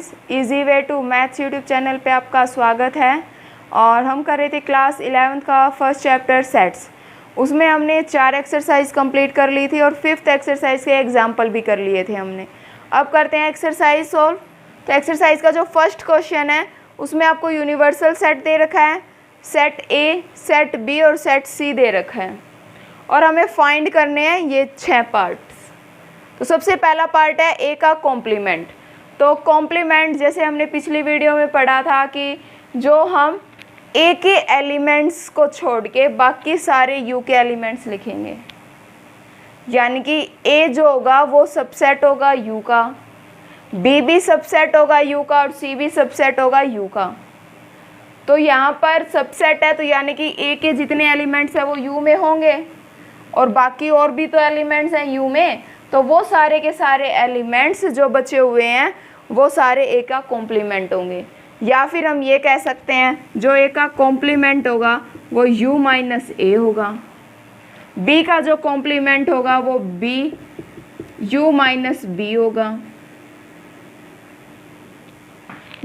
Friends, easy way to maths YouTube channel पे आपका स्वागत है। और हम कर रहे थे क्लास 11th का फर्स्ट चैप्टर सेट्स। उसमें हमने 4 एक्सरसाइज कंप्लीट कर ली थी और 5th एक्सरसाइज के एग्जाम्पल भी कर लिए थे हमने। अब करते हैं एक्सरसाइज सॉल्व। तो एक्सरसाइज का जो फर्स्ट क्वेश्चन है उसमें आपको यूनिवर्सल सेट दे रखा है, सेट ए, सेट बी और सेट सी दे रखा है और हमें फाइंड करने हैं ये 6 पार्ट्स। तो सबसे पहला पार्ट है ए का कॉम्प्लीमेंट। तो कॉम्प्लीमेंट जैसे हमने पिछली वीडियो में पढ़ा था कि जो हम ए के एलिमेंट्स को छोड़ के बाकी सारे यू के एलिमेंट्स लिखेंगे, यानी कि ए जो होगा वो सबसेट होगा यू का, बी भी सबसेट होगा यू का और सी भी सबसेट होगा यू का। तो यहाँ पर सबसेट है तो यानी कि ए के जितने एलिमेंट्स हैं वो यू में होंगे और बाकी और भी तो एलिमेंट्स हैं यू में, तो वो सारे के सारे एलिमेंट्स जो बचे हुए हैं वो सारे ए का कॉम्प्लीमेंट होंगे। या फिर हम ये कह सकते हैं जो ए का कॉम्प्लीमेंट होगा वो यू माइनस ए होगा, बी का जो कॉम्प्लीमेंट होगा वो बी यू माइनस बी होगा,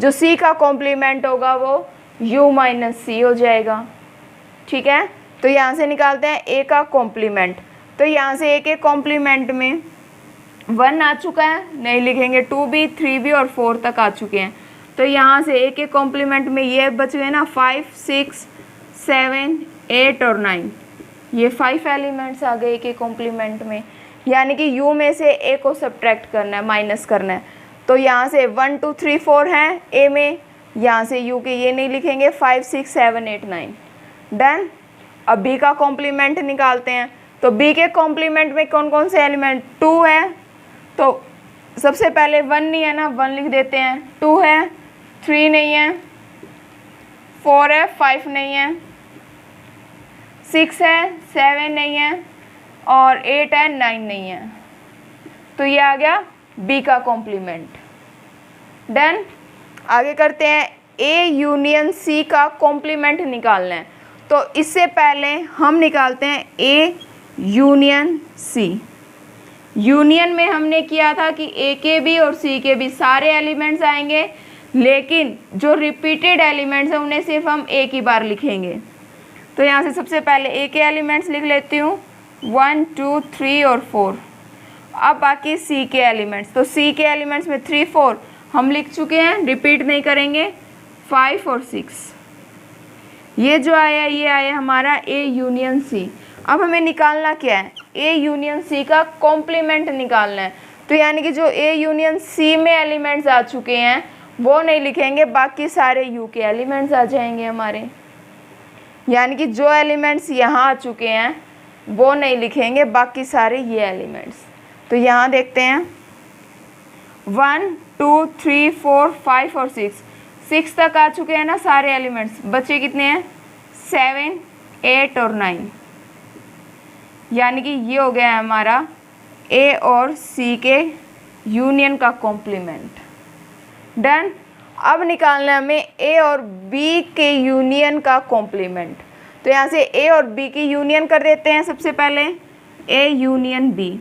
जो सी का कॉम्प्लीमेंट होगा वो यू माइनस सी हो जाएगा। ठीक है, तो यहाँ से निकालते हैं ए का कॉम्प्लीमेंट। तो यहाँ से ए के कॉम्प्लीमेंट में 1 आ चुका है, नहीं लिखेंगे, 2 भी, 3 भी और 4 तक आ चुके हैं। तो यहाँ से ए के कॉम्प्लीमेंट में ये बच गए ना 5, 6, 7, 8 और 9, ये 5 एलिमेंट्स आ गए ए के कॉम्प्लीमेंट में। यानी कि यू में से ए को सब्ट्रैक्ट करना है, माइनस करना है। तो यहाँ से 1, 2, 3, 4 हैं ए में, यहाँ से यू के ये नहीं लिखेंगे, 5, 6, 7, 8, 9 डन। अब बी का कॉम्प्लीमेंट निकालते हैं। तो बी के कॉम्प्लीमेंट में कौन कौन से एलिमेंट, 2 है तो सबसे पहले 1 नहीं है ना, 1 लिख देते हैं, 2 है, 3 नहीं है, 4 है, 5 नहीं है, 6 है, 7 नहीं है और 8 है, 9 नहीं है। तो ये आ गया बी का कॉम्प्लीमेंट। डन। आगे करते हैं ए यूनियन सी का कॉम्प्लीमेंट निकालना है। तो इससे पहले हम निकालते हैं ए यूनियन सी। यूनियन में हमने किया था कि ए के भी और सी के भी सारे एलिमेंट्स आएंगे, लेकिन जो रिपीटेड एलिमेंट्स हैं उन्हें सिर्फ हम एक ही बार लिखेंगे। तो यहाँ से सबसे पहले ए के एलिमेंट्स लिख लेती हूँ, 1, 2, 3 और 4। अब बाकी सी के एलिमेंट्स। तो सी के एलिमेंट्स में 3, 4 हम लिख चुके हैं, रिपीट नहीं करेंगे, 5 और 6। ये जो आया ये आया हमारा ए यूनियन सी। अब हमें निकालना क्या है, ए यूनियन सी का कॉम्प्लीमेंट निकालना है। तो यानी कि जो ए यूनियन सी में एलिमेंट्स आ चुके हैं वो नहीं लिखेंगे, बाकी सारे यू के एलिमेंट्स आ जाएंगे हमारे। यानी कि जो एलिमेंट्स यहाँ आ चुके हैं वो नहीं लिखेंगे, बाकी सारे ये एलिमेंट्स। तो यहाँ देखते हैं 1, 2, 3, 4, 5 और 6 तक आ चुके हैं ना सारे एलिमेंट्स। बचे कितने हैं, 7, 8 और 9। यानी कि ये हो गया है हमारा ए और सी के यूनियन का कॉम्प्लीमेंट। डन। अब निकालना है हमें ए और बी के यूनियन का कॉम्प्लीमेंट। तो यहाँ से ए और बी की यूनियन कर देते हैं। सबसे पहले A union B,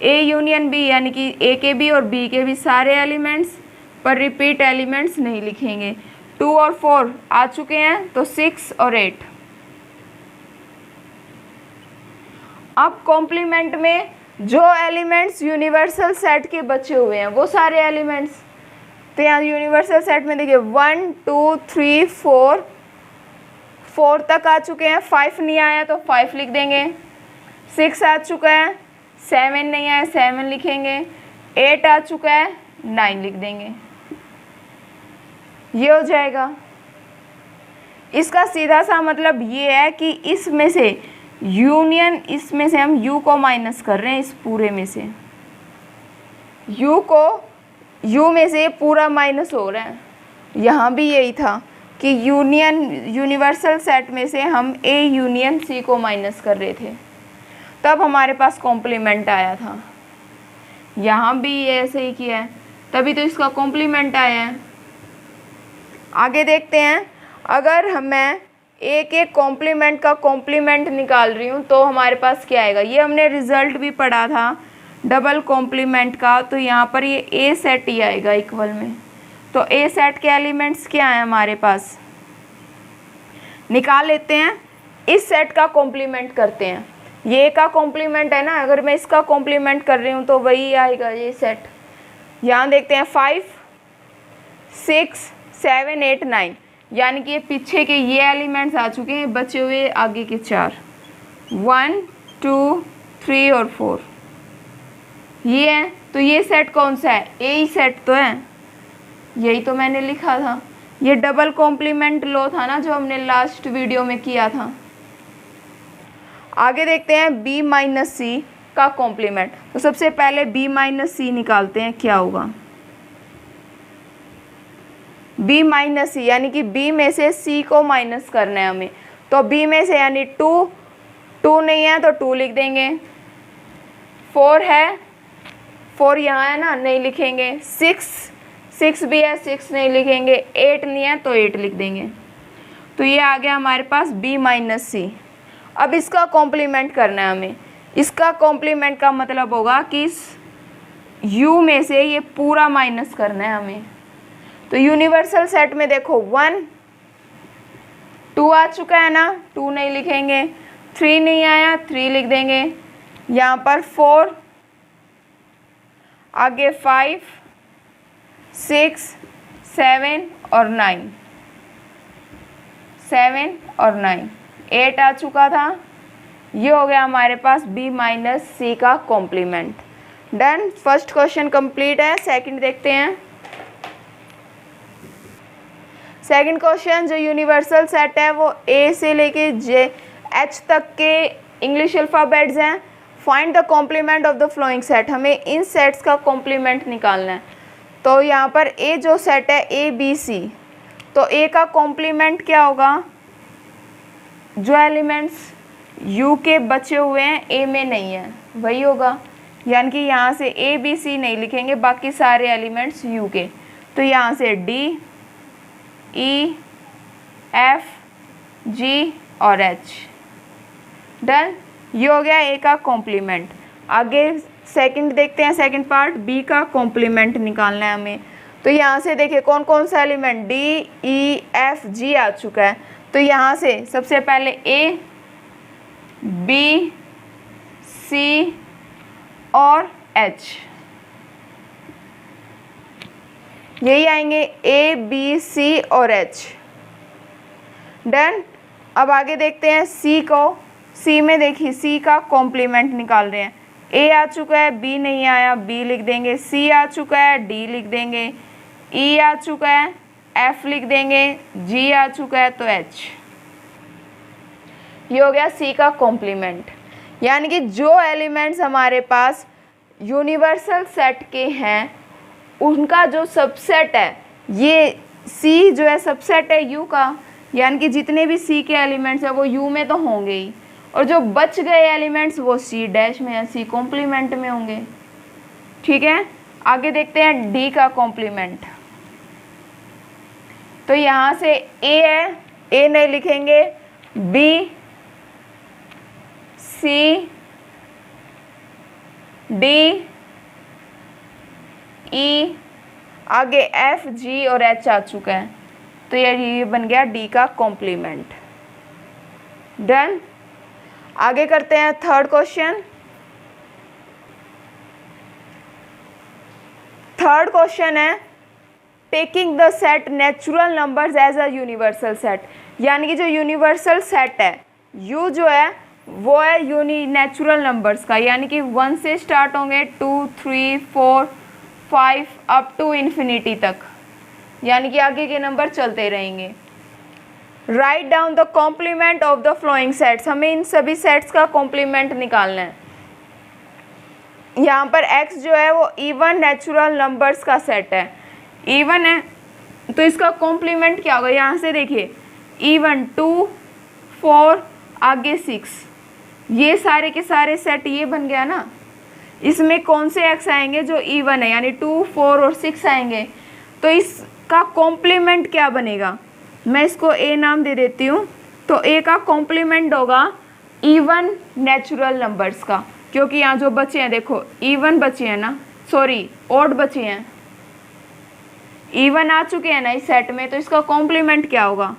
A union B यानी कि ए के भी और बी के भी सारे एलिमेंट्स, पर रिपीट एलिमेंट्स नहीं लिखेंगे। 2 और 4 आ चुके हैं तो 6 और 8। अब कॉम्प्लीमेंट में जो एलिमेंट्स यूनिवर्सल सेट के बचे हुए हैं वो सारे एलिमेंट्स। तो यहाँ यूनिवर्सल सेट में देखिए 1, 2, 3, 4 तक आ चुके हैं। 5 नहीं आया तो 5 लिख देंगे, 6 आ चुका है, 7 नहीं आया 7 लिखेंगे, 8 आ चुका है 9 लिख देंगे। ये हो जाएगा। इसका सीधा सा मतलब ये है कि इसमें से यूनियन, इसमें से हम यू को माइनस कर रहे हैं, इस पूरे में से यू को, यू में से पूरा माइनस हो रहा है। यहाँ भी यही था कि यूनियन, यूनिवर्सल सेट में से हम ए यूनियन सी को माइनस कर रहे थे, तब हमारे पास कॉम्प्लीमेंट आया था। यहाँ भी ये ऐसे ही किया है, तभी तो इसका कॉम्प्लीमेंट आया है। आगे देखते हैं, अगर मैं ए के कॉम्प्लीमेंट का कॉम्प्लीमेंट निकाल रही हूँ तो हमारे पास क्या आएगा। ये हमने रिजल्ट भी पढ़ा था डबल कॉम्प्लीमेंट का, तो यहाँ पर ये ए सेट ही आएगा इक्वल में। तो ए सेट के एलिमेंट्स क्या हैं हमारे पास, निकाल लेते हैं। इस सेट का कॉम्प्लीमेंट करते हैं, ये का कॉम्प्लीमेंट है ना, अगर मैं इसका कॉम्प्लीमेंट कर रही हूँ तो वही आएगा ये सेट। यहाँ देखते हैं 5 6 7 8 9, यानी कि ये पीछे के ये एलिमेंट्स आ चुके हैं, बचे हुए आगे के 4 1 2 3 और 4 ये है। तो ये सेट कौन सा है, ए ही सेट तो है, यही तो मैंने लिखा था। ये डबल कॉम्प्लीमेंट लो था ना जो हमने लास्ट वीडियो में किया था। आगे देखते हैं बी माइनस सी का कॉम्प्लीमेंट। तो सबसे पहले बी माइनस सी निकालते हैं, क्या होगा बी माइनस सी, यानी कि बी में से सी को माइनस करना है हमें। तो बी में से यानी 2 नहीं है तो 2 लिख देंगे, 4 है, 4 यहाँ है ना, नहीं लिखेंगे, 6 भी है, 6 नहीं लिखेंगे, 8 नहीं है तो 8 लिख देंगे। तो ये आ गया हमारे पास b माइनस सी। अब इसका कॉम्प्लीमेंट करना है हमें। इसका कॉम्प्लीमेंट का मतलब होगा कि इस u में से ये पूरा माइनस करना है हमें। तो यूनिवर्सल सेट में देखो 1 2 आ चुका है ना, 2 नहीं लिखेंगे, 3 नहीं आया, 3 लिख देंगे, यहाँ पर 4, आगे 5 6 7 और 9, 7 और 9, 8 आ चुका था। ये हो गया हमारे पास b माइनस सी का complement. Done, first question complete है। सेकंड देखते हैं। सेकंड क्वेश्चन, जो यूनिवर्सल सेट है वो a से लेके h तक के इंग्लिश अल्फ़ाबेट्स हैं। Find the complement of the following set, हमें इन सेट्स का कॉम्प्लीमेंट निकालना है। तो यहाँ पर a जो सेट है ए बी सी, तो a का कॉम्प्लीमेंट क्या होगा, जो एलिमेंट्स u के बचे हुए हैं a में नहीं है वही होगा, यानी कि यहाँ से a b c नहीं लिखेंगे, बाकी सारे एलिमेंट्स u के। तो यहाँ से d e f g और h। डन, ये हो गया a का कॉम्प्लीमेंट। आगे सेकंड देखते हैं, सेकंड पार्ट, b का कॉम्प्लीमेंट निकालना है हमें। तो यहाँ से देखिए कौन कौन सा element d e f g आ चुका है। तो यहाँ से सबसे पहले a b c और h, यही आएंगे a b c और h। डन, अब आगे देखते हैं c को। c में देखिए c का कॉम्प्लीमेंट निकाल रहे हैं। a आ चुका है, b नहीं आया, b लिख देंगे, c आ चुका है, d लिख देंगे, e आ चुका है, f लिख देंगे, g आ चुका है तो h। ये हो गया c का कॉम्प्लीमेंट। यानी कि जो एलिमेंट्स हमारे पास यूनिवर्सल सेट के हैं उनका जो सबसेट है, ये c जो है सबसेट है u का, यानी कि जितने भी c के एलिमेंट्स हैं वो u में तो होंगे ही, और जो बच गए एलिमेंट्स वो c डैश में है, c कॉम्प्लीमेंट में होंगे। ठीक है, आगे देखते हैं d का कॉम्प्लीमेंट। तो यहाँ से a है, a नहीं लिखेंगे, b c d e, आगे f g और h आ चुका है। तो ये बन गया d का कॉम्प्लीमेंट। डन, आगे करते हैं थर्ड क्वेश्चन। थर्ड क्वेश्चन है taking the set natural numbers as a universal set, यानी कि जो यूनिवर्सल सेट है u जो है वो है नेचुरल नंबर्स का, यानी कि 1 से स्टार्ट होंगे 2 3 4 5 अप टू इन्फिनिटी तक, यानी कि आगे के नंबर चलते रहेंगे। Write down the complement of the following sets, हमें इन सभी सेट्स का कॉम्प्लीमेंट निकालना है। यहाँ पर x जो है वो इवन नेचुरल नंबर्स का सेट है, इवन है तो इसका कॉम्प्लीमेंट क्या होगा। यहाँ से देखिए इवन 2 4 आगे 6, ये सारे के सारे सेट ये बन गया ना। इसमें कौन से x आएंगे जो इवन है, यानी 2 4 और 6 आएंगे। तो इसका कॉम्प्लीमेंट क्या बनेगा, मैं इसको a नाम दे देती हूँ। तो a का कॉम्प्लीमेंट होगा इवन नेचुरल नंबर्स का, क्योंकि यहाँ जो बचे हैं देखो इवन बचे हैं ना, सॉरी ऑड बचे हैं, इवन आ चुके हैं ना इस सेट में, तो इसका कॉम्प्लीमेंट क्या होगा,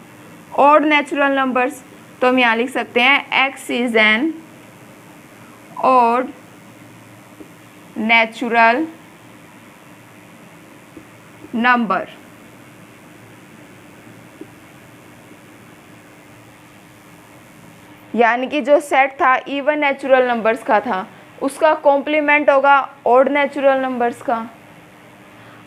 ऑड नेचुरल नंबर्स। तो हम यहाँ लिख सकते हैं x is an odd natural number. यानी कि जो सेट था इवन नेचुरल नंबर्स का था, उसका कॉम्प्लीमेंट होगा ऑड नेचुरल नंबर्स का।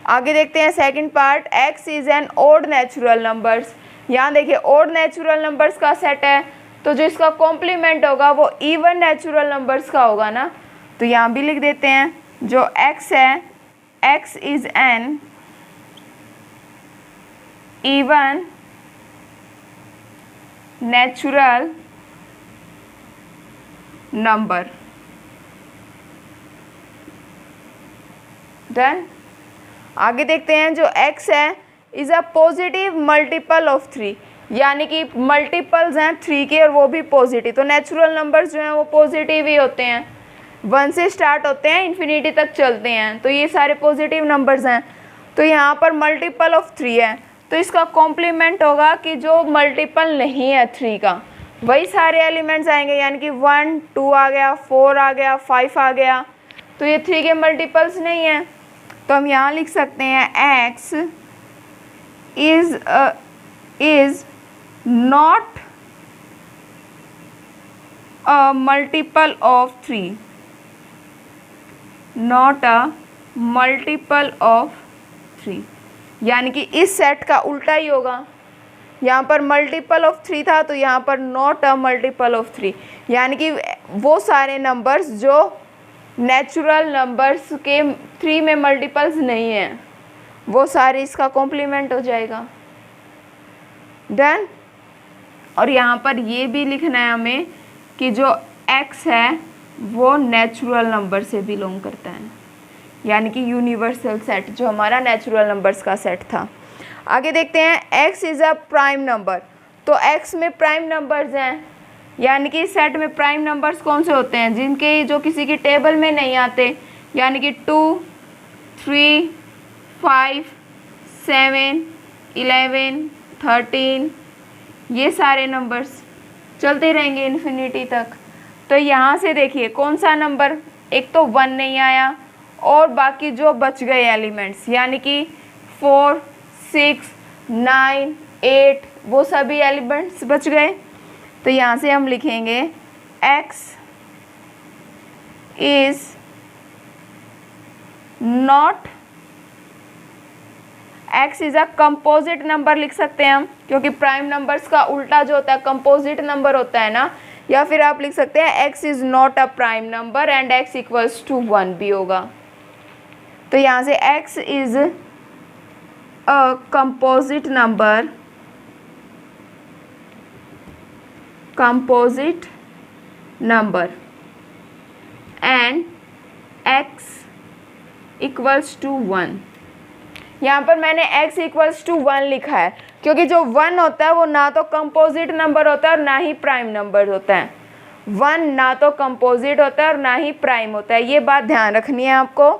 आगे देखते हैं second part, x is an odd natural numbers. यहाँ देखिए ऑड नेचुरल नंबर्स का सेट है, तो जो इसका कॉम्प्लीमेंट होगा वो इवन नेचुरल नंबर्स का होगा ना। तो यहाँ भी लिख देते हैं जो x है, x is an even natural number. Done. आगे देखते हैं जो x है is a positive multiple of 3, यानी कि मल्टीपल्स हैं 3 के और वो भी पॉजिटिव। तो नेचुरल नंबर्स जो हैं वो पॉजिटिव ही होते हैं, 1 से स्टार्ट होते हैं इन्फिनिटी तक चलते हैं, तो ये सारे पॉजिटिव नंबर्स हैं। तो यहाँ पर मल्टीपल ऑफ 3 है, तो इसका कॉम्प्लीमेंट होगा कि जो मल्टीपल नहीं है 3 का, वही सारे एलिमेंट्स आएंगे, यानी कि 1 2 आ गया, 4 आ गया, 5 आ गया। तो ये 3 के मल्टीपल्स नहीं है, तो हम यहाँ लिख सकते हैं x is not a multiple of 3, not a multiple of 3। यानी कि इस सेट का उल्टा ही होगा, यहाँ पर मल्टीपल ऑफ 3 था तो यहाँ पर नॉट अ मल्टीपल ऑफ 3, यानी कि वो सारे नंबर्स जो नेचुरल नंबर्स के 3 में मल्टीपल्स नहीं हैं, वो सारे इसका कॉम्प्लीमेंट हो जाएगा। डन। और यहाँ पर ये भी लिखना है हमें कि जो x है वो नेचुरल नंबर से बिलोंग करता है, यानी कि यूनिवर्सल सेट जो हमारा नेचुरल नंबर्स का सेट था। आगे देखते हैं x is a prime number. तो x में प्राइम नंबर्स हैं, यानी कि सेट में प्राइम नंबर्स कौन से होते हैं, जिनके जो किसी की टेबल में नहीं आते, यानी कि 2 3 5 7 11 13, ये सारे नंबर्स चलते रहेंगे इन्फिनिटी तक। तो यहाँ से देखिए कौन सा नंबर, एक तो 1 नहीं आया और बाकी जो बच गए एलिमेंट्स, यानी कि 4 6 9 8, वो सभी एलिमेंट्स बच गए। तो यहाँ से हम लिखेंगे x is not, x is a composite number लिख सकते हैं हम, क्योंकि प्राइम नंबर्स का उल्टा जो होता है कंपोजिट नंबर होता है ना। या फिर आप लिख सकते हैं x is not a prime number and x equals to 1 भी होगा। तो यहाँ से x is a composite number, composite number and x equals to 1। यहाँ पर मैंने x इक्वल्स टू 1 लिखा है, क्योंकि जो 1 होता है वो ना तो कंपोजिट नंबर होता है और ना ही प्राइम नंबर होता है। 1 ना तो कंपोजिट होता है और ना ही प्राइम होता है, ये बात ध्यान रखनी है आपको।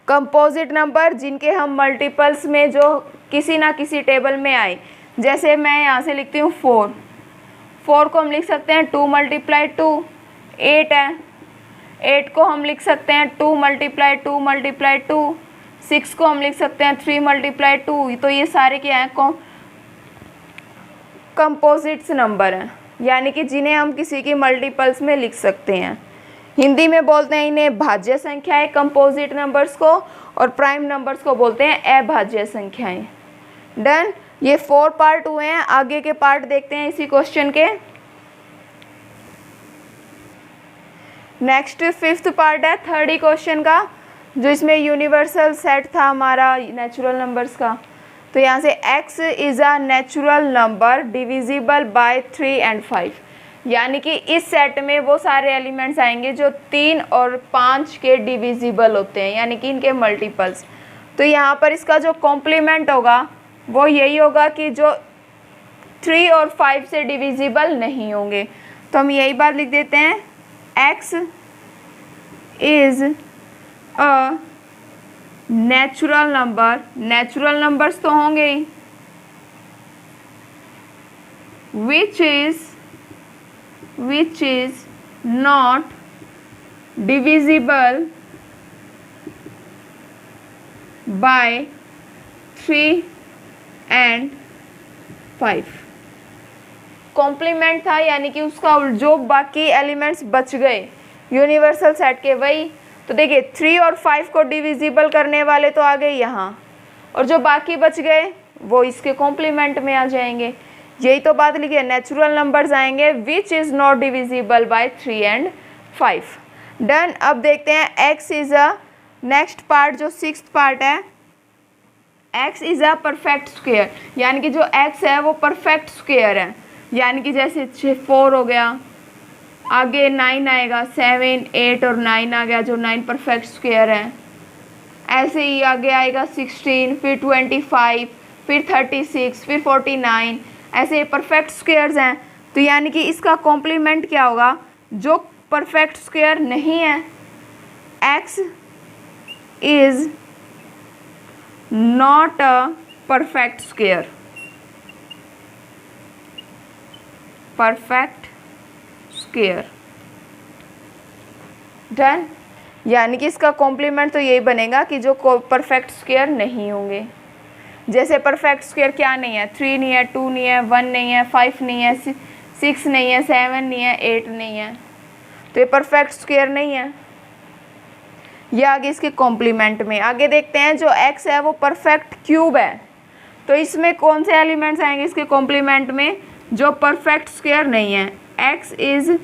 कंपोजिट नंबर जिनके हम मल्टीपल्स में जो किसी ना किसी टेबल में आए, जैसे मैं यहाँ से लिखती हूँ 4 को हम लिख सकते हैं 2 × 2 8 है, 8 को हम लिख सकते हैं 2 × 2 × 2, 6 को हम लिख सकते हैं 3 × 2। तो ये सारे क्या हैं, कंपोजिट्स नंबर हैं, यानी कि जिन्हें हम किसी की मल्टीपल्स में लिख सकते हैं। हिंदी में बोलते हैं इन्हें भाज्य संख्याएं कंपोजिट नंबर्स को, और प्राइम नंबर्स को बोलते हैं अभाज्य संख्याएं। डन। ये 4 पार्ट हुए हैं, आगे के पार्ट देखते हैं इसी क्वेश्चन के। नेक्स्ट 5th पार्ट है 3rd क्वेश्चन का, जो इसमें यूनिवर्सल सेट था हमारा नेचुरल नंबर्स का। तो यहाँ से x is a natural number divisible by 3 and 5, यानी कि इस सेट में वो सारे एलिमेंट्स आएंगे जो 3 और 5 के डिविजिबल होते हैं, यानी कि इनके मल्टीपल्स। तो यहाँ पर इसका जो कॉम्प्लीमेंट होगा वो यही होगा कि जो 3 और 5 से डिविजिबल नहीं होंगे। तो हम यही बात लिख देते हैं, x is a natural number, natural numbers तो होंगे ही, which is not divisible by 3 and 5। Complement था, यानी कि उसका जो बाकी एलिमेंट्स बच गए यूनिवर्सल सेट के वही, तो देखिए 3 और 5 को डिविजिबल करने वाले तो आ गए यहाँ, और जो बाकी बच गए वो इसके कॉम्प्लीमेंट में आ जाएंगे। यही तो बात लिखी है, नेचुरल नंबर्स आएंगे which is not divisible by 3 and 5। Done. अब देखते हैं x is a next part, जो 6th पार्ट है, x is a perfect square, यानी कि जो x है वो परफेक्ट स्क्वायर है, यानी कि जैसे 4 हो गया, आगे 9 आएगा, 7, 8 और 9 आ गया जो 9 परफेक्ट स्क्वायर है। ऐसे ही आगे आएगा 16, फिर 25, फिर 36, फिर 49, ऐसे परफेक्ट स्क्वायर्स हैं। तो यानी कि इसका कॉम्प्लीमेंट क्या होगा, जो परफेक्ट स्क्वायर नहीं है, x is not a perfect square, perfect square. Done. यानी कि इसका कॉम्प्लीमेंट तो यही बनेगा कि जो परफेक्ट स्क्वायर नहीं होंगे। जैसे परफेक्ट स्क्वायर क्या नहीं है, 3 नहीं है, 2 नहीं है, 1 नहीं है, 5 नहीं है, 6 नहीं है, 7 नहीं है, 8 नहीं है, तो ये परफेक्ट स्क्वायर नहीं है। ये आगे इसके कॉम्प्लीमेंट में। आगे देखते हैं जो x है वो परफेक्ट क्यूब है, तो इसमें कौन से एलिमेंट्स आएंगे इसके कॉम्प्लीमेंट में, जो परफेक्ट स्क्वायर नहीं है। x is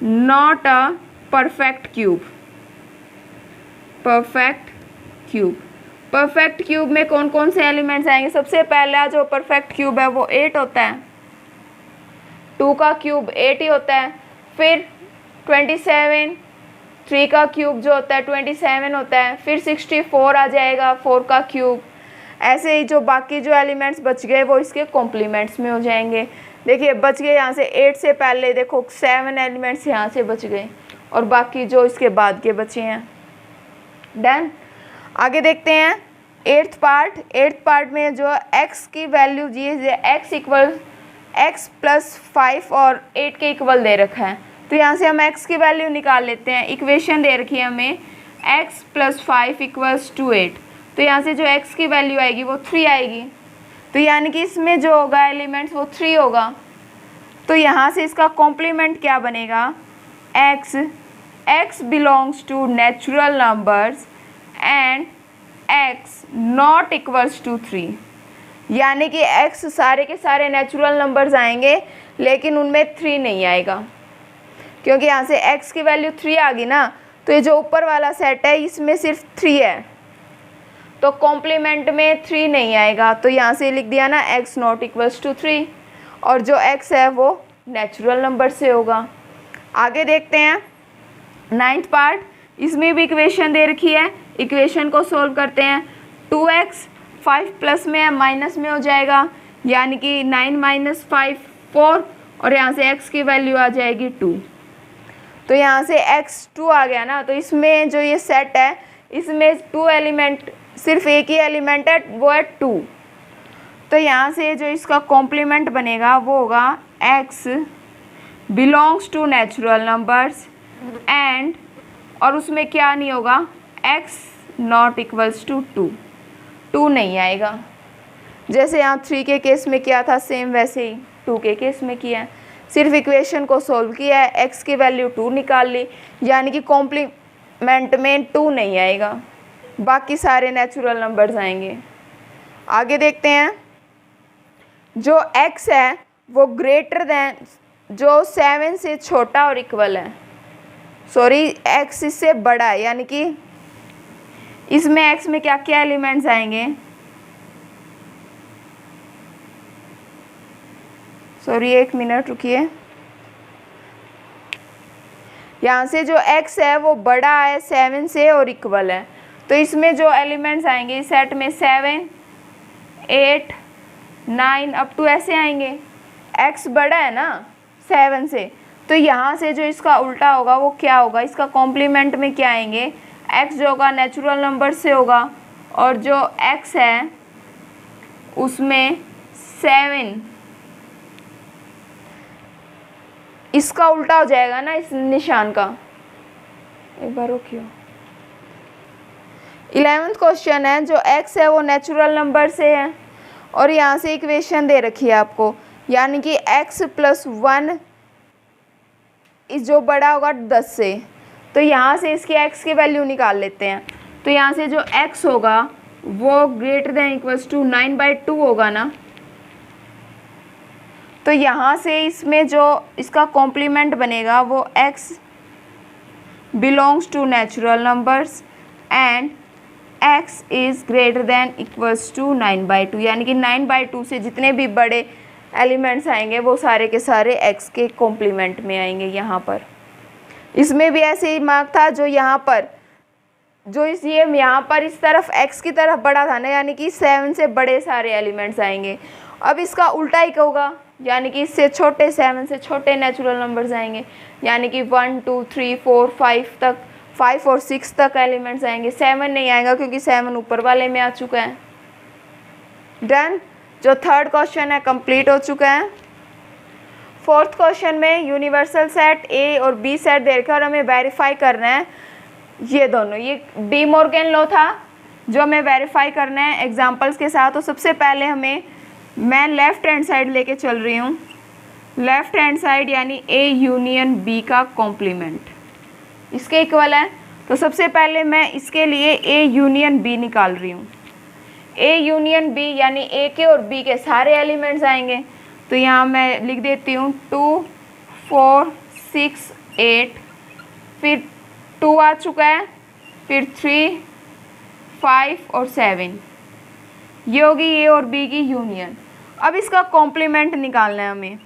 not a perfect cube, perfect cube. Perfect cube में कौन कौन से एलिमेंट्स आएंगे, सबसे पहला जो परफेक्ट क्यूब है वो 8 होता है, 2 का क्यूब 8 ही होता है, फिर 27, 3 का क्यूब जो होता है 27 होता है, फिर 64 आ जाएगा, 4 का क्यूब। ऐसे ही जो बाकी जो एलिमेंट्स बच गए वो इसके कॉम्प्लीमेंट्स में हो जाएंगे। देखिए बच गए यहाँ से 8 से पहले, देखो 7 एलिमेंट्स यहाँ से बच गए, और बाकी जो इसके बाद के बचे हैं। डन। आगे देखते हैं 8th पार्ट। 8th पार्ट में जो x की वैल्यू दी है, x इक्वल x प्लस 5 और 8 के इक्वल दे रखा है, तो यहाँ से हम x की वैल्यू निकाल लेते हैं। इक्वेशन दे रखी है हमें x प्लस 5 इक्वल्स टू 8, तो यहाँ से जो x की वैल्यू आएगी वो 3 आएगी, तो यानी कि इसमें जो होगा एलिमेंट्स वो 3 होगा। तो यहाँ से इसका कॉम्प्लीमेंट क्या बनेगा, x belongs to natural numbers and x not equals to 3, यानी कि x सारे के सारे नेचुरल नंबर्स आएंगे लेकिन उनमें 3 नहीं आएगा, क्योंकि यहाँ से x की वैल्यू 3 आ गई ना, तो ये जो ऊपर वाला सेट है इसमें सिर्फ 3 है, तो कॉम्प्लीमेंट में 3 नहीं आएगा, तो यहाँ से लिख दिया ना x नॉट इक्वल्स टू 3, और जो x है वो नेचुरल नंबर से होगा। आगे देखते हैं 9th पार्ट। इसमें भी इक्वेशन दे रखी है, इक्वेशन को सोल्व करते हैं। 2x 5 प्लस में है, माइनस में हो जाएगा, यानी कि 9 माइनस 5 4, और यहाँ से x की वैल्यू आ जाएगी 2, तो यहाँ से x 2 आ गया ना। तो इसमें जो ये सेट है इसमें 2 एलिमेंट, सिर्फ एक ही एलिमेंट है वो है 2, तो यहाँ से जो इसका कॉम्प्लीमेंट बनेगा वो होगा x belongs to natural numbers and, और उसमें क्या नहीं होगा, x नॉट इक्वल्स टू 2 नहीं आएगा। जैसे यहाँ 3 के केस में किया था सेम वैसे ही 2 के केस में किया है, सिर्फ इक्वेशन को सोल्व किया है, x की वैल्यू 2 निकाल ली, यानी कि कॉम्प्लीमेंट में 2 नहीं आएगा, बाकी सारे नेचुरल नंबर्स आएंगे। आगे देखते हैं जो x है वो ग्रेटर देन, जो 7 से छोटा और इक्वल है, सॉरी x इससे बड़ा है, यानी कि इसमें x में क्या क्या एलिमेंट्स आएंगे, सॉरी 1 मिनट रुकिए। यहाँ से जो x है वो बड़ा है 7 से और इक्वल है, तो इसमें जो एलिमेंट्स आएंगे इस सेट में 7, 8, 9 अप टू ऐसे आएंगे। x बड़ा है ना 7 से, तो यहाँ से जो इसका उल्टा होगा वो क्या होगा, इसका कॉम्प्लीमेंट में क्या आएंगे, x जो होगा नेचुरल नंबर से होगा और जो x है उसमें 7, इसका उल्टा हो जाएगा ना इस निशान का। एक बार रुकियो। 11th क्वेश्चन है, जो x है वो नेचुरल नंबर से है और यहाँ से इक्वेशन दे रखी है आपको, यानी कि x + 1 इस जो बड़ा होगा 10 से, तो यहाँ से इसकी x की वैल्यू निकाल लेते हैं। तो यहाँ से जो x होगा वो > 9/2 होगा ना, तो यहाँ से इसमें जो इसका कॉम्प्लीमेंट बनेगा वो x belongs to natural numbers and x is > 9/2, यानी कि 9/2 से जितने भी बड़े एलिमेंट्स आएंगे वो सारे के सारे x के कॉम्प्लीमेंट में आएंगे। यहाँ पर इसमें भी ऐसे ही मार्क था, जो यहाँ पर जो इस ये यहाँ पर इस तरफ x की तरफ बड़ा था ना, यानी कि 7 से बड़े सारे एलिमेंट्स आएंगे। अब इसका उल्टा ही होगा, यानी कि इससे छोटे 7 से छोटे नेचुरल नंबर्स आएंगे, यानी कि 1 2 3 4 5 तक 5 और 6 तक एलिमेंट्स आएंगे। 7 नहीं आएगा क्योंकि 7 ऊपर वाले में आ चुका है। डन। जो थर्ड क्वेश्चन है कंप्लीट हो चुका है। फोर्थ क्वेश्चन में यूनिवर्सल सेट ए और बी सेट दे रखा है और हमें वेरीफाई करना है ये दोनों, ये डी मॉर्गन लॉ था जो हमें वेरीफाई करना है एग्जांपल्स के साथ। तो सबसे पहले मैं लेफ़्ट हैंड साइड लेके चल रही हूँ, लेफ़्ट हैंड साइड यानी ए यूनियन बी का कॉम्प्लीमेंट इसके इक्वल है। तो सबसे पहले मैं इसके लिए ए यूनियन बी निकाल रही हूँ। ए यूनियन बी यानी ए के और बी के सारे एलिमेंट्स आएंगे। तो यहाँ मैं लिख देती हूँ 2 4 6 8, फिर 2 आ चुका है, फिर 3 5 और 7, ये होगी ए और बी की यूनियन। अब इसका कॉम्प्लीमेंट निकालना है हमें,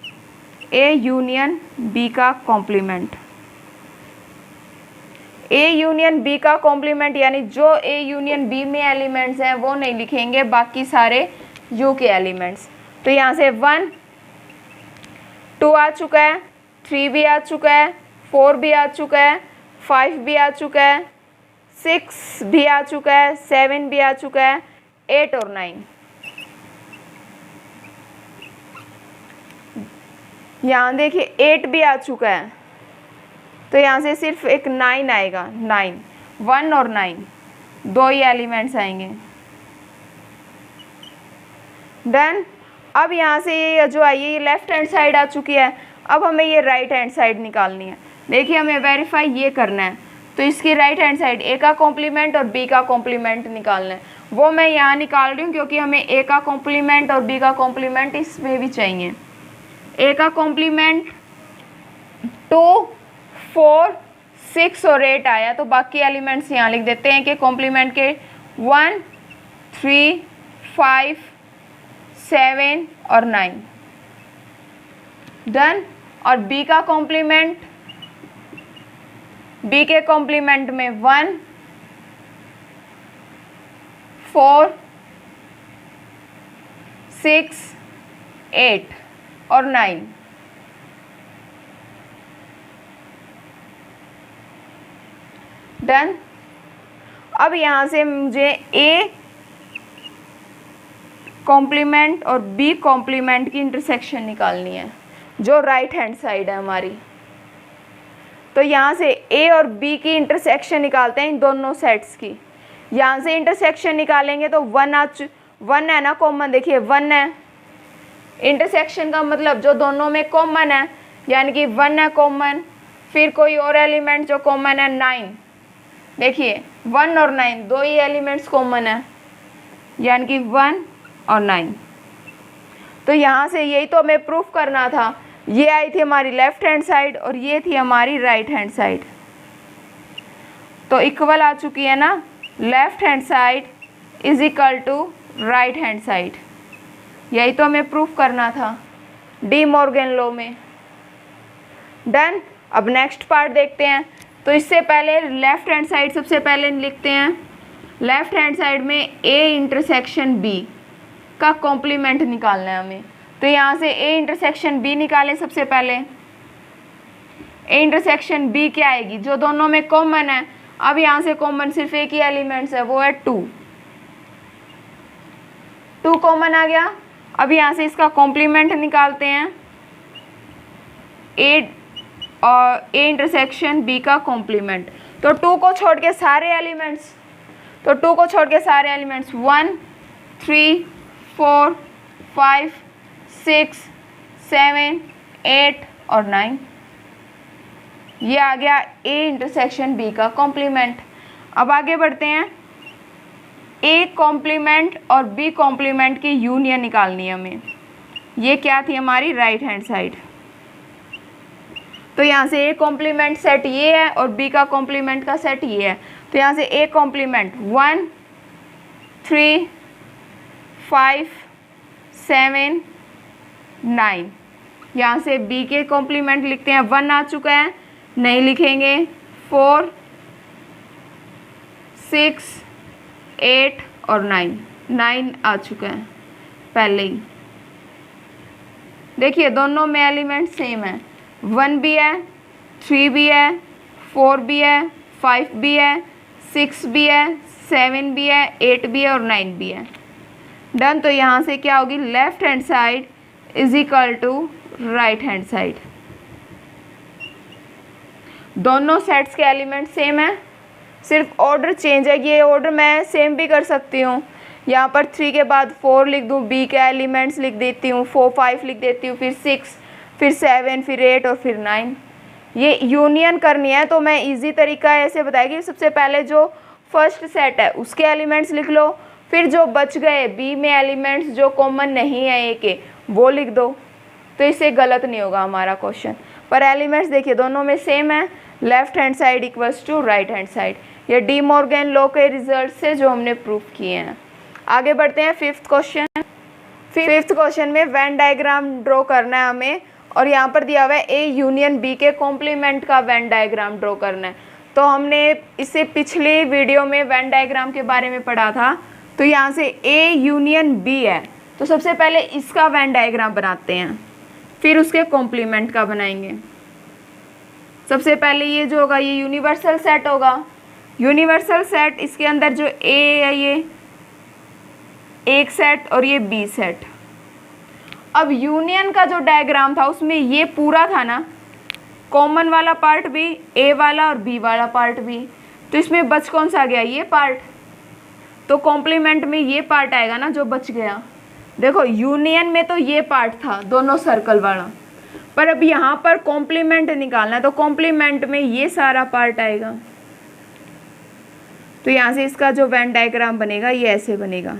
ए यूनियन बी का कॉम्प्लीमेंट। ए यूनियन बी का कॉम्प्लीमेंट यानी जो ए यूनियन बी में एलिमेंट्स हैं वो नहीं लिखेंगे, बाकी सारे यू के एलिमेंट्स। तो यहाँ से 1 2 आ चुका है, 3 भी आ चुका है, 4 भी आ चुका है, 5 भी आ चुका है, 6 भी आ चुका है, 7 भी आ चुका है, 8 और 9। यहाँ देखिए 8 भी आ चुका है, तो यहाँ से सिर्फ एक 9 आएगा। 9 1 और 9 दो ही एलिमेंट्स आएंगे। डन। अब यहाँ से ये जो आई है ये लेफ्ट हैंड साइड आ चुकी है, अब हमें ये राइट हैंड साइड निकालनी है। देखिए हमें वेरीफाई ये करना है, तो इसकी राइट हैंड साइड ए का कॉम्प्लीमेंट और बी का कॉम्प्लीमेंट निकालना है। वो मैं यहाँ निकाल रही हूँ क्योंकि हमें ए का कॉम्प्लीमेंट और बी का कॉम्प्लीमेंट इसमें भी चाहिए। ए का कॉम्प्लीमेंट 2 4 6 और 8 आया, तो बाकी एलिमेंट्स यहाँ लिख देते हैं कि कॉम्प्लीमेंट के 1 3 5 7 और 9। डन। और बी का कॉम्प्लीमेंट, बी के कॉम्प्लीमेंट में 1 4 6 8 और 9। डन। अब यहाँ से मुझे ए कॉम्प्लीमेंट और बी कॉम्प्लीमेंट की इंटरसेक्शन निकालनी है जो राइट हैंड साइड है हमारी। तो यहाँ से ए और बी की इंटरसेक्शन निकालते हैं इन दोनों सेट्स की। यहाँ से इंटरसेक्शन निकालेंगे तो 1 है ना कॉमन, देखिए 1 है। इंटरसेक्शन का मतलब जो दोनों में कॉमन है, यानी कि 1 है कॉमन, फिर कोई और एलिमेंट जो कॉमन है 9। देखिए 1 और 9 दो ही एलिमेंट्स कॉमन है, यानी कि 1 और 9। तो यहाँ से यही तो हमें प्रूफ करना था। ये आई थी हमारी लेफ्ट हैंड साइड और ये थी हमारी राइट हैंड साइड, तो इक्वल आ चुकी है ना। Left hand side is equal to right hand side, यही तो हमें प्रूफ करना था डी मॉर्गन लॉ में। डन। अब नेक्स्ट पार्ट देखते हैं। तो इससे पहले लेफ्ट हैंड साइड सबसे पहले लिखते हैं। लेफ्ट हैंड साइड में ए इंटरसेक्शन बी का कॉम्प्लीमेंट निकालना है हमें। तो यहाँ से ए इंटरसेक्शन बी निकालें सबसे पहले। ए इंटरसेक्शन बी क्या आएगी, जो दोनों में कॉमन है। अब यहाँ से कॉमन सिर्फ एक ही एलिमेंट्स है, वो है 2 कॉमन आ गया। अब यहाँ से इसका कॉम्प्लीमेंट निकालते हैं, ए और ए इंटरसेक्शन बी का कॉम्प्लीमेंट। तो 2 को छोड़ के सारे एलिमेंट्स, तो 2 को छोड़ के सारे एलिमेंट्स 1 3 4 5 6 7 8 और 9, ये आ गया ए इंटरसेक्शन बी का कॉम्प्लीमेंट। अब आगे बढ़ते हैं, ए कॉम्प्लीमेंट और बी कॉम्प्लीमेंट की यूनियन निकालनी है हमें। ये क्या थी हमारी राइट हैंड साइड। तो यहाँ से ए कॉम्प्लीमेंट सेट ये है और बी का कॉम्प्लीमेंट का सेट ये है। तो यहाँ से ए कॉम्प्लीमेंट 1 3 5 7 9, यहाँ से बी के कॉम्प्लीमेंट लिखते हैं। 1 आ चुका है, नहीं लिखेंगे। 4 6 8 और 9 आ चुका है पहले ही। देखिए दोनों में एलिमेंट सेम है, 1 भी है, 3 भी है, 4 भी है, 5 भी है, 6 भी है, 7 भी है, 8 भी है और 9 भी है। डन। तो यहाँ से क्या होगी, left hand side is equal to right hand side. दोनों सेट्स के एलिमेंट सेम है, सिर्फ ऑर्डर चेंज है। ये ऑर्डर मैं सेम भी कर सकती हूँ, यहाँ पर 3 के बाद 4 लिख दूँ, बी के एलिमेंट्स लिख देती हूँ, 4 5 लिख देती हूँ, फिर 6 फिर 7 फिर 8 और फिर 9। ये यूनियन करनी है तो मैं इजी तरीका ऐसे बताया कि सबसे पहले जो फर्स्ट सेट है उसके एलिमेंट्स लिख लो, फिर जो बच गए बी में एलिमेंट्स जो कॉमन नहीं है ए के वो लिख दो, तो इससे गलत नहीं होगा हमारा क्वेश्चन। पर एलिमेंट्स देखिए दोनों में सेम है, left hand side equals to right hand side. ये डी मॉर्गन लॉ के रिजल्ट से जो हमने प्रूफ किए हैं। आगे बढ़ते हैं फिफ्थ क्वेश्चन। फिफ्थ क्वेश्चन में वेन डायग्राम ड्रॉ करना है हमें, और यहाँ पर दिया हुआ है ए यूनियन बी के कॉम्प्लीमेंट का वेन डायग्राम ड्रॉ करना है। तो हमने इससे पिछली वीडियो में वेन डायग्राम के बारे में पढ़ा था। तो यहाँ से ए यूनियन बी है, तो सबसे पहले इसका वेन डायग्राम बनाते हैं, फिर उसके कॉम्प्लीमेंट का बनाएंगे। सबसे पहले ये जो होगा ये यूनिवर्सल सेट होगा। यूनिवर्सल सेट, इसके अंदर जो ए है ये एक सेट और ये बी सेट। अब यूनियन का जो डायग्राम था उसमें ये पूरा था ना, कॉमन वाला पार्ट भी, ए वाला और बी वाला पार्ट भी, तो इसमें बच कौन सा गया, ये पार्ट। तो कॉम्प्लीमेंट में ये पार्ट आएगा ना जो बच गया। देखो यूनियन में तो ये पार्ट था दोनों सर्कल वाला, पर अब यहाँ पर कॉम्प्लीमेंट निकालना है, तो कॉम्प्लीमेंट में ये सारा पार्ट आएगा। तो यहाँ से इसका जो वेन डायग्राम बनेगा ये ऐसे बनेगा।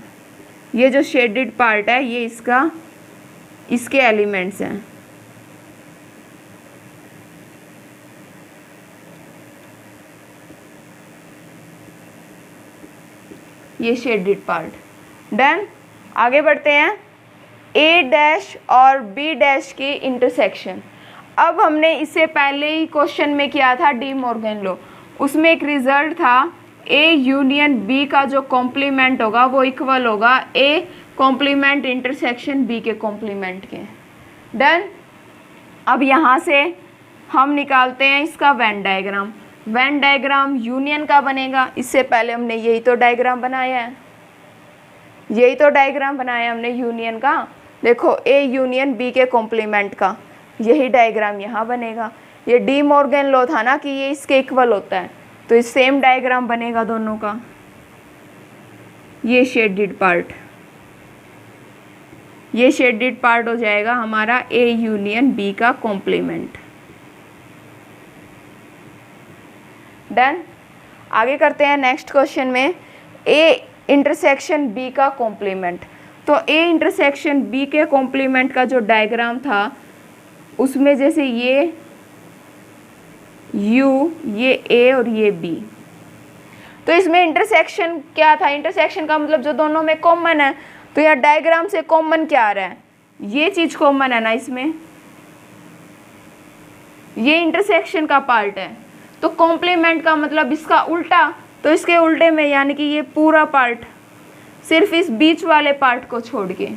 ये जो शेडेड पार्ट है ये इसके एलिमेंट्स हैं। ये शेडेड पार्ट। डन। आगे बढ़ते हैं, ए डैश और बी डैश की इंटरसेक्शन। अब हमने इससे पहले ही क्वेश्चन में किया था डी मॉर्गन लॉ, उसमें एक रिजल्ट था ए यूनियन बी का जो कॉम्प्लीमेंट होगा वो इक्वल होगा ए कॉम्प्लीमेंट इंटरसेक्शन बी के कॉम्प्लीमेंट के। डन। अब यहाँ से हम निकालते हैं इसका Venn diagram. Venn diagram union का बनेगा, इससे पहले हमने यही तो डायग्राम बनाया है, यही तो डायग्राम बनाया हमने यूनियन का। देखो ए यूनियन बी के कॉम्प्लीमेंट का यही डायग्राम यहाँ बनेगा। ये डी मॉर्गन लॉ था ना कि ये इसके इक्वल होता है, तो इस सेम डायग्राम बनेगा दोनों का। ये शेडेड पार्ट, ये शेडेड पार्ट हो जाएगा हमारा ए यूनियन बी का कॉम्प्लीमेंट। डन। आगे करते हैं नेक्स्ट क्वेश्चन में ए इंटरसेक्शन बी का कॉम्प्लीमेंट। तो ए इंटरसेक्शन बी के कॉम्प्लीमेंट का जो डायग्राम था उसमें जैसे ये यू, ये ए और ये बी, तो इसमें इंटरसेक्शन क्या था, इंटरसेक्शन का मतलब जो दोनों में कॉमन है। तो यार डायग्राम से कॉमन क्या आ रहा है, ये चीज कॉमन है ना इसमें, ये इंटरसेक्शन का पार्ट है। तो कॉम्प्लीमेंट का मतलब इसका उल्टा, तो इसके उल्टे में यानी कि ये पूरा पार्ट, सिर्फ इस बीच वाले पार्ट को छोड़ के,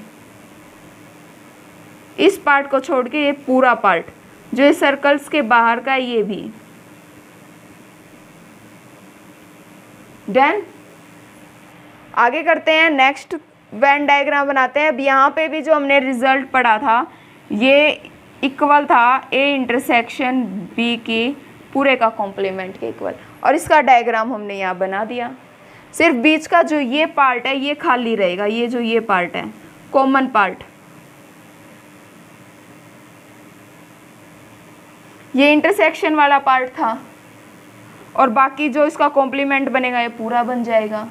इस पार्ट को छोड़ के ये पूरा पार्ट। जो इस सर्कल्स के बाहर का ये भी। डन। आगे करते हैं, नेक्स्ट वेन डायग्राम बनाते हैं। अब यहाँ पे भी जो हमने रिजल्ट पढ़ा था ये इक्वल था ए इंटरसेक्शन बी की पूरे का कॉम्प्लीमेंट के इक्वल, और इसका डायग्राम हमने यहाँ बना दिया। सिर्फ बीच का जो ये पार्ट है ये खाली रहेगा, ये जो ये पार्ट है कॉमन पार्ट, ये इंटरसेक्शन वाला पार्ट था, और बाकी जो इसका कॉम्प्लीमेंट बनेगा ये पूरा बन जाएगा।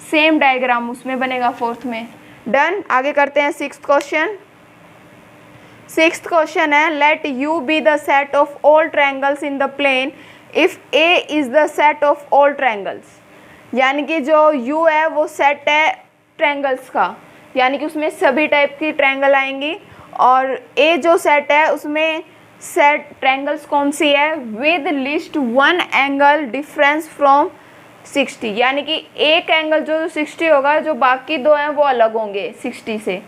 सेम डायग्राम उसमें बनेगा फोर्थ में। डन। आगे करते हैं सिक्स्थ क्वेश्चन। सिक्स्थ क्वेश्चन है, let U be the set of all triangles in the plane if A is the set of all triangles. यानी कि जो यू है वो सेट है ट्रायंगल्स का, यानी कि उसमें सभी टाइप की ट्रायंगल आएंगी, और ए जो सेट है उसमें सेट ट्रायंगल्स कौन सी है, with list one angle difference from 60। यानी कि एक एंगल जो 60 होगा, जो बाकी दो हैं वो अलग होंगे 60 से,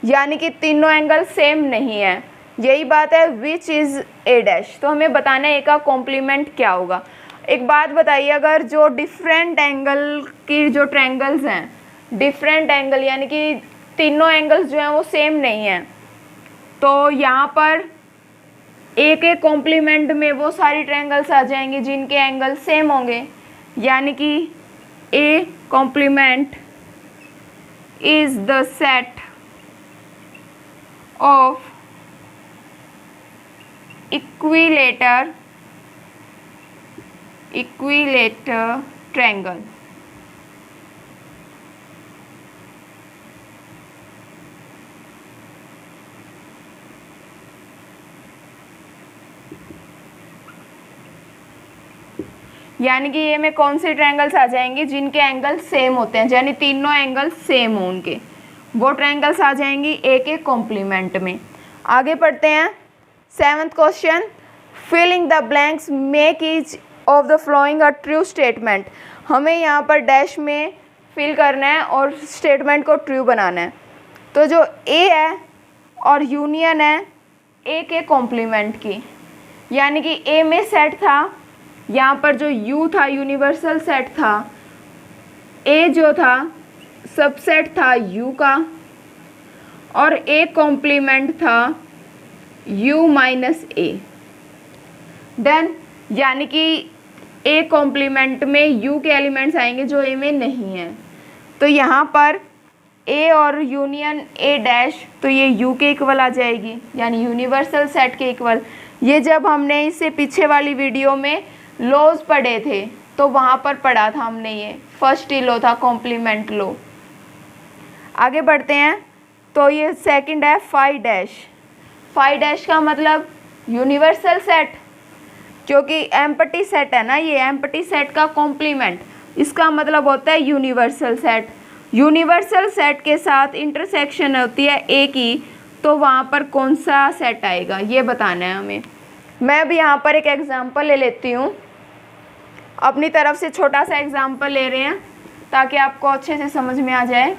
यानी कि तीनों एंगल सेम नहीं है। यही बात है विच इज़ ए डैश। तो हमें बताना है ए का कॉम्प्लीमेंट क्या होगा। एक बात बताइए, अगर जो डिफरेंट एंगल की जो ट्रायंगल्स हैं, डिफरेंट एंगल यानी कि तीनों एंगल्स जो हैं वो सेम नहीं हैं, तो यहाँ पर ए के कॉम्प्लीमेंट में वो सारी ट्रायंगल्स आ जाएंगी जिनके एंगल सेम होंगे, यानी कि A complement is the set of equilateral triangle. यानी कि ये में कौन से ट्रायंगल्स आ जाएंगे जिनके एंगल सेम होते हैं, यानी तीनों एंगल सेम हो उनके, वो ट्रायंगल्स आ जाएंगी ए के कॉम्प्लीमेंट में। आगे पढ़ते हैं seventh question, filling the blanks make each of the following a true statement. हमें यहाँ पर डैश में फिल करना है और स्टेटमेंट को ट्रू बनाना है। तो जो ए है और यूनियन है ए के कॉम्प्लीमेंट की, यानी कि ए में सेट था, यहाँ पर जो यू था यूनिवर्सल सेट था, ए जो था सबसेट था यू का, और ए कॉम्प्लीमेंट था यू माइनस ए। डन। यानी कि ए कॉम्प्लीमेंट में यू के एलिमेंट्स आएंगे जो ए में नहीं है, तो यहाँ पर ए और यूनियन ए डैश, तो ये यू के इक्वल आ जाएगी, यानी यूनिवर्सल सेट के इक्वल। ये जब हमने इससे पीछे वाली वीडियो में लॉज पढ़े थे तो वहाँ पर पढ़ा था हमने, ये फर्स्ट ही लॉ था कॉम्प्लीमेंट लॉ। आगे बढ़ते हैं, तो ये सेकंड है फाई डैश। फाई डैश का मतलब यूनिवर्सल सेट, क्योंकि एम्प्टी सेट है ना, ये एम्प्टी सेट का कॉम्प्लीमेंट, इसका मतलब होता है यूनिवर्सल सेट। यूनिवर्सल सेट के साथ इंटरसेक्शन होती है ए की, तो वहाँ पर कौन सा सेट आएगा ये बताना है हमें। मैं भी यहाँ पर एक एग्जांपल ले लेती हूँ, अपनी तरफ से छोटा सा एग्जांपल ले रहे हैं ताकि आपको अच्छे से समझ में आ जाए।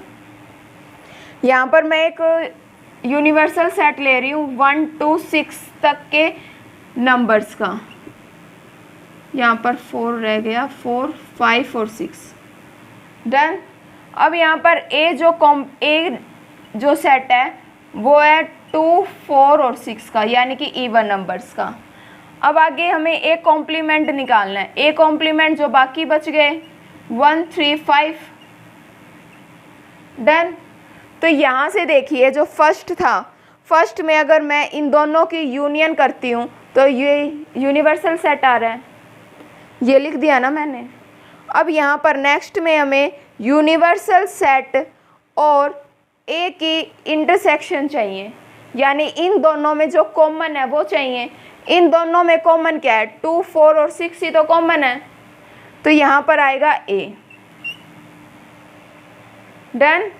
यहाँ पर मैं एक यूनिवर्सल सेट ले रही हूँ 1 to 6 तक के नंबर्स का। यहाँ पर 4 रह गया, 4, 5 और 6। डन। अब यहाँ पर ए जो सेट है वो है 2, 4 और 6 का, यानी कि इवन नंबर्स का। अब आगे हमें एक कॉम्प्लीमेंट निकालना है। एक कॉम्प्लीमेंट जो बाकी बच गए 1, 3, 5। डन। तो यहाँ से देखिए जो फर्स्ट था, फर्स्ट में अगर मैं इन दोनों की यूनियन करती हूँ तो ये यूनिवर्सल सेट आ रहा है, ये लिख दिया ना मैंने। अब यहाँ पर नेक्स्ट में हमें यूनिवर्सल सेट और ए की इंटरसेक्शन चाहिए, यानी इन दोनों में जो कॉमन है वो चाहिए। इन दोनों में कॉमन क्या है, 2, 4 और 6 ही तो कॉमन है, तो यहाँ पर आएगा ए। डन।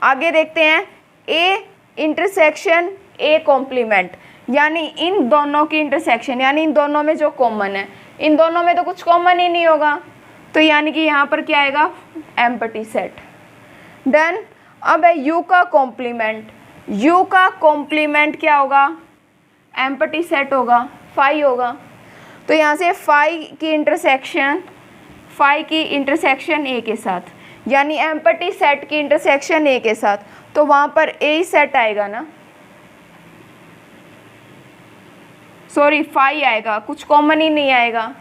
आगे देखते हैं ए इंटरसेक्शन ए कॉम्प्लीमेंट, यानी इन दोनों की इंटरसेक्शन, यानी इन दोनों में जो कॉमन है, इन दोनों में तो कुछ कॉमन ही नहीं होगा, तो यानी कि यहाँ पर क्या आएगा, एम्प्टी सेट। डन। अब है यू का कॉम्प्लीमेंट। यू का कॉम्प्लीमेंट क्या होगा, एम्प्टी सेट होगा, फाई होगा। तो यहाँ से फाई की इंटरसेक्शन ए के साथ, यानी एम्प्टी सेट की इंटरसेक्शन ए के साथ, तो वहाँ पर ए ही सेट आएगा ना, सॉरी फाई आएगा, कुछ कॉमन ही नहीं आएगा।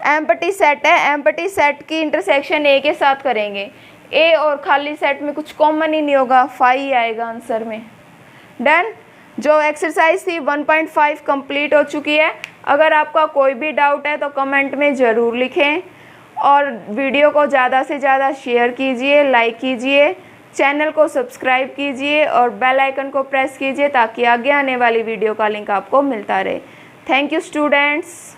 एम्प्टी सेट है, एम्प्टी सेट की इंटरसेक्शन ए के साथ करेंगे, ए और खाली सेट में कुछ कॉमन ही नहीं होगा, फाई आएगा आंसर में। डन। जो एक्सरसाइज थी 1.5 कंप्लीट हो चुकी है। अगर आपका कोई भी डाउट है तो कमेंट में ज़रूर लिखें और वीडियो को ज़्यादा से ज़्यादा शेयर कीजिए, लाइक कीजिए, चैनल को सब्सक्राइब कीजिए और बेल आइकन को प्रेस कीजिए ताकि आगे आने वाली वीडियो का लिंक आपको मिलता रहे। Thank you students.